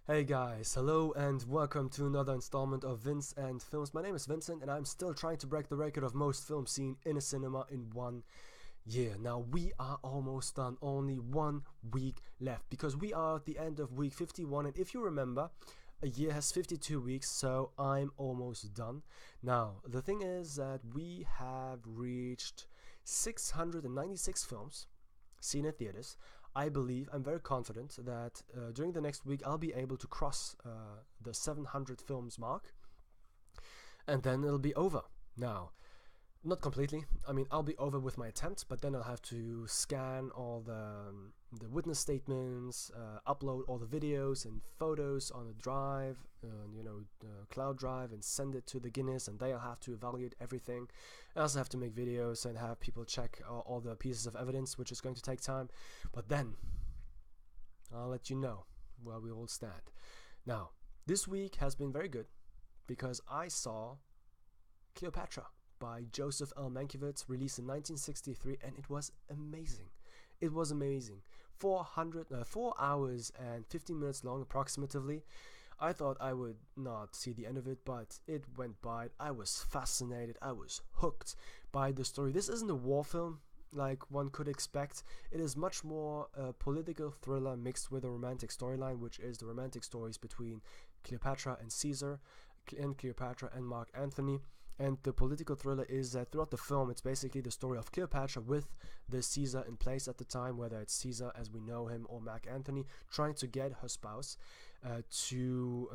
Hey guys, hello and welcome to another installment of Vince and Films. My name is Vincent and I'm still trying to break the record of most films seen in a cinema in 1 year. Now we are almost done, only 1 week left because we are at the end of week 51, and if you remember, a year has 52 weeks, so I'm almost done. Now, the thing is that we have reached 696 films seen in theaters. I'm very confident that during the next week I'll be able to cross the 700 films mark, and then it'll be over. Now, not completely. I mean, I'll be over with my attempt, but then I'll have to scan all the witness statements, upload all the videos and photos on a drive, cloud drive, and send it to the Guinness, and they'll have to evaluate everything. I also have to make videos and have people check all the pieces of evidence, which is going to take time. But then I'll let you know where we all stand. Now, this week has been very good because I saw Cleopatra by Joseph L. Mankiewicz, released in 1963, and it was amazing. It was amazing. 4 hours and 15 minutes long, approximately. I thought I would not see the end of it, but it went by. I was fascinated. I was hooked by the story. This isn't a war film like one could expect. It is much more a political thriller mixed with a romantic storyline, which is the romantic stories between Cleopatra and Caesar, and Cleopatra and Mark Antony. And the political thriller is that throughout the film, it's basically the story of Cleopatra with the Caesar in place at the time, whether it's Caesar as we know him or Mark Antony, trying to get her spouse to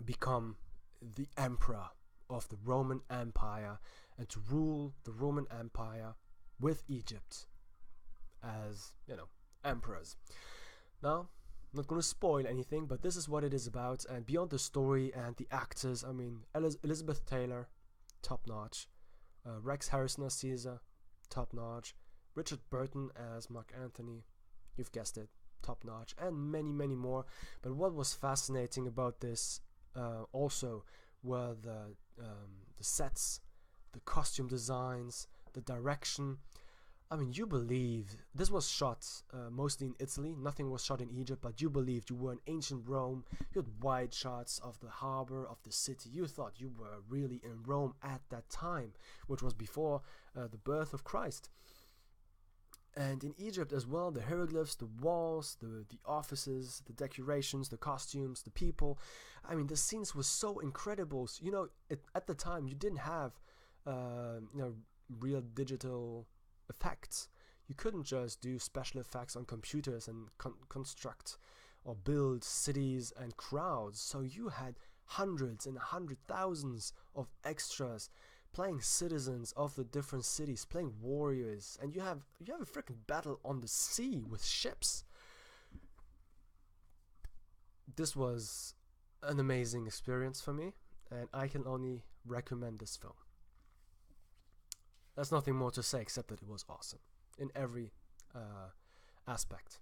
become the emperor of the Roman Empire and to rule the Roman Empire with Egypt as, emperors. Now, I'm not going to spoil anything, but this is what it is about. And beyond the story and the actors, I mean, Elisabeth Taylor, top notch. Rex Harrison as Caesar, top notch. Richard Burton as Mark Antony, you've guessed it, top notch. And many, many more. But what was fascinating about this also were the sets, the costume designs, the direction. I mean, you believed this was shot mostly in Italy. Nothing was shot in Egypt, but you believed you were in ancient Rome. You had wide shots of the harbor, of the city. You thought you were really in Rome at that time, which was before the birth of Christ. And in Egypt as well, the hieroglyphs, the walls, the offices, the decorations, the costumes, the people. I mean, the scenes were so incredible. At the time, you didn't have, real digital effects. You couldn't just do special effects on computers and construct or build cities and crowds. So you had hundreds and thousands of extras playing citizens of the different cities, playing warriors, and you have a freaking battle on the sea with ships. This was an amazing experience for me, and I can only recommend this film. There's nothing more to say except that it was awesome in every aspect.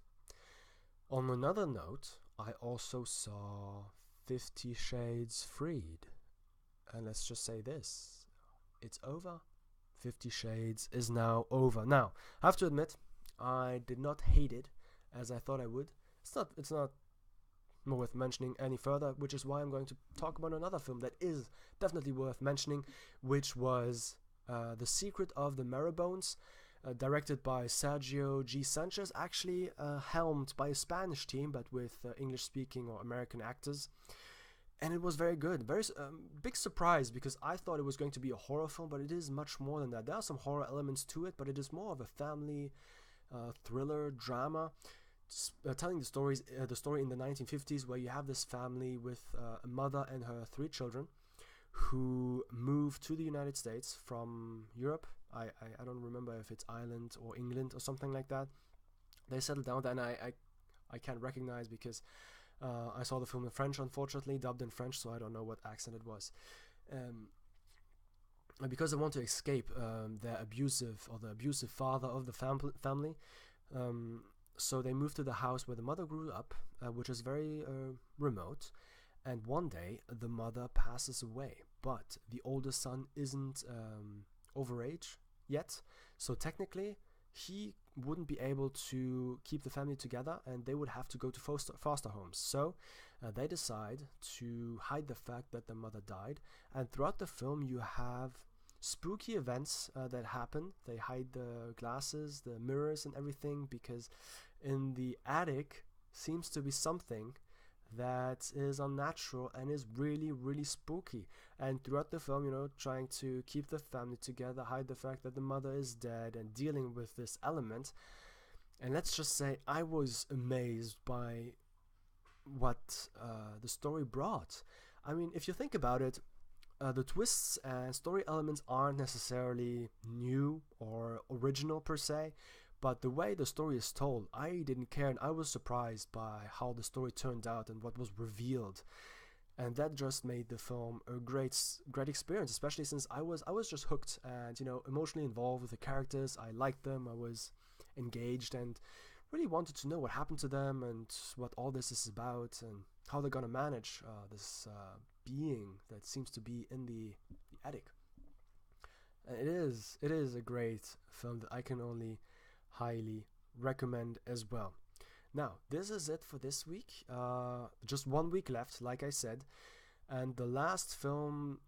On another note, I also saw 50 Shades Freed. And let's just say this. It's over. 50 Shades is now over. Now, I have to admit, I did not hate it as I thought I would. It's not worth mentioning any further, which is why I'm going to talk about another film that is definitely worth mentioning, which was The Secret of the Marrowbones, directed by Sergio G. Sanchez, actually helmed by a Spanish team, but with English-speaking or American actors. And it was very good. Very big surprise, because I thought it was going to be a horror film, but it is much more than that. There are some horror elements to it, but it is more of a family thriller drama, telling the story in the 1950s, where you have this family with a mother and her 3 children who moved to the United States from Europe. I don't remember if it's Ireland or England or something like that. They settled down there, and I can't recognize because I saw the film in French, unfortunately, dubbed in French, so I don't know what accent it was. Because they want to escape the abusive father of the family, so they moved to the house where the mother grew up, which is very remote. And one day, the mother passes away, but the older son isn't over age yet. So technically, he wouldn't be able to keep the family together, and they would have to go to foster homes. So they decide to hide the fact that the mother died, and throughout the film you have spooky events that happen. They hide the glasses, the mirrors and everything, because in the attic seems to be something that is unnatural and is really, really spooky. And throughout the film, trying to keep the family together, hide the fact that the mother is dead, and dealing with this element. And let's just say I was amazed by what the story brought. I mean, if you think about it, the twists and story elements aren't necessarily new or original per se, but the way the story is told, I didn't care, and I was surprised by how the story turned out and what was revealed. And that just made the film a great experience, especially since I was just hooked and emotionally involved with the characters. I liked them, I was engaged, and really wanted to know what happened to them and what all this is about and how they're gonna manage this being that seems to be in the attic. And it is a great film that I can only highly recommend as well. Now, this is it for this week. Just 1 week left, like I said, and the last film,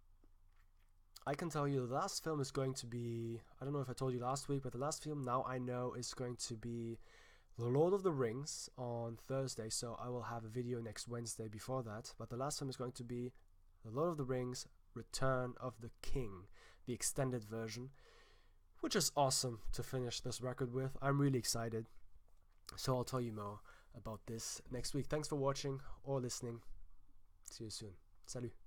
I can tell you the last film is going to be, I don't know if I told you last week, but the last film now I know is going to be The Lord of the Rings on Thursday, so I will have a video next Wednesday before that. But the last film is going to be The Lord of the Rings, Return of the King, the extended version, which is awesome to finish this record with. I'm really excited. So I'll tell you more about this next week. Thanks for watching or listening. See you soon. Salut.